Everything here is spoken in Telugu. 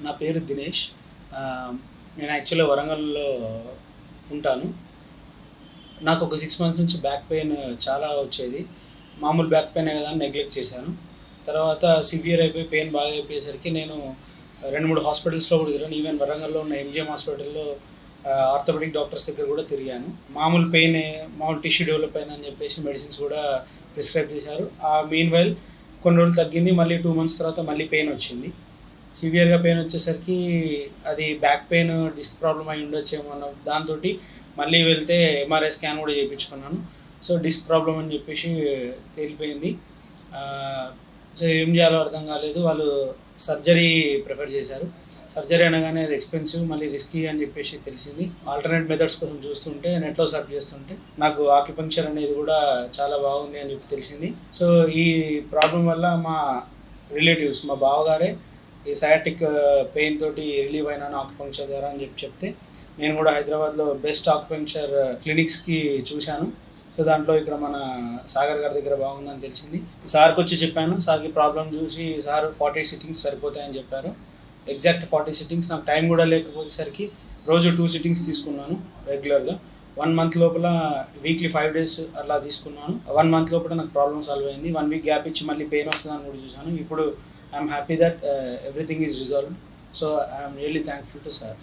నా పేరు దినేష్. నేను యాక్చువల్గా వరంగల్లో ఉంటాను. నాకు ఒక 6 మంత్స్ నుంచి బ్యాక్ పెయిన్ చాలా వచ్చేది. మామూలు బ్యాక్ పెయినే కదా అని నెగ్లెక్ట్ చేశాను. తర్వాత సివియర్ అయిపోయి పెయిన్ బాగా అయిపోయేసరికి నేను 2-3 హాస్పిటల్స్లో కూడా తిరిగాను. ఈవెన్ వరంగల్లో ఉన్న ఎంజిఎం హాస్పిటల్లో ఆర్థోపెడిక్ డాక్టర్స్ దగ్గర కూడా తిరిగాను. మామూలు టిష్యూ డెవలప్ అయిందని చెప్పేసి మెడిసిన్స్ కూడా ప్రిస్క్రైబ్ చేశారు. మీన్ వైల్ కొన్ని రోజులు తగ్గింది. మళ్ళీ 2 మంత్స్ తర్వాత మళ్ళీ పెయిన్ వచ్చింది. సివియర్గా పెయిన్ వచ్చేసరికి అది బ్యాక్ పెయిన్ డిస్క్ ప్రాబ్లం అయి ఉండొచ్చేమో అన్న దాంతో మళ్ళీ వెళ్తే ఎంఆర్ఐ స్కాన్ కూడా చేయించుకున్నాను. సో డిస్క్ ప్రాబ్లం అని చెప్పేసి తేలిపోయింది. సో ఏం చేయాలో అర్థం కాలేదు. వాళ్ళు సర్జరీ ప్రిఫర్ చేశారు. సర్జరీ అనగానే అది ఎక్స్పెన్సివ్, మళ్ళీ రిస్కీ అని చెప్పేసి తెలిసింది. ఆల్టర్నేట్ మెథడ్స్ కోసం చూస్తుంటే, నెట్లో సర్చ్ చేస్తుంటే నాకు ఆక్యుపంక్చర్ అనేది కూడా చాలా బాగుంది అని చెప్పి తెలిసింది. సో ఈ ప్రాబ్లం వల్ల మా రిలేటివ్స్, మా బావగారే ఈ సయాటిక్ పెయిన్ తోటి రిలీవ్ అయినాను ఆక్యుపంక్చర్ ద్వారా అని చెప్తే నేను కూడా హైదరాబాద్లో బెస్ట్ ఆక్యుపంక్చర్ క్లినిక్స్కి చూశాను. సో దాంట్లో ఇక్కడ మన సాగర్ గారి దగ్గర బాగుందని తెలిసింది. సార్కి వచ్చి చెప్పాను. సార్కి ప్రాబ్లం చూసి సార్ 40 సిట్టింగ్స్ సరిపోతాయని చెప్పారు. Exact 40 sittings. నాకు టైం కూడా లేకపోయేసరికి రోజు 2 సిట్టింగ్స్ తీసుకున్నాను రెగ్యులర్గా. 1 మంత్ లోపల వీక్లీ 5 days అట్లా తీసుకున్నాను. 1 మంత్ లోపల నాకు ప్రాబ్లం సాల్వ్ అయింది. 1 week గ్యాప్ ఇచ్చి మళ్ళీ పెయిన్ వస్తుందని కూడా చూశాను. ఇప్పుడు I'm happy that everything is resolved. So I'm really thankful to sir.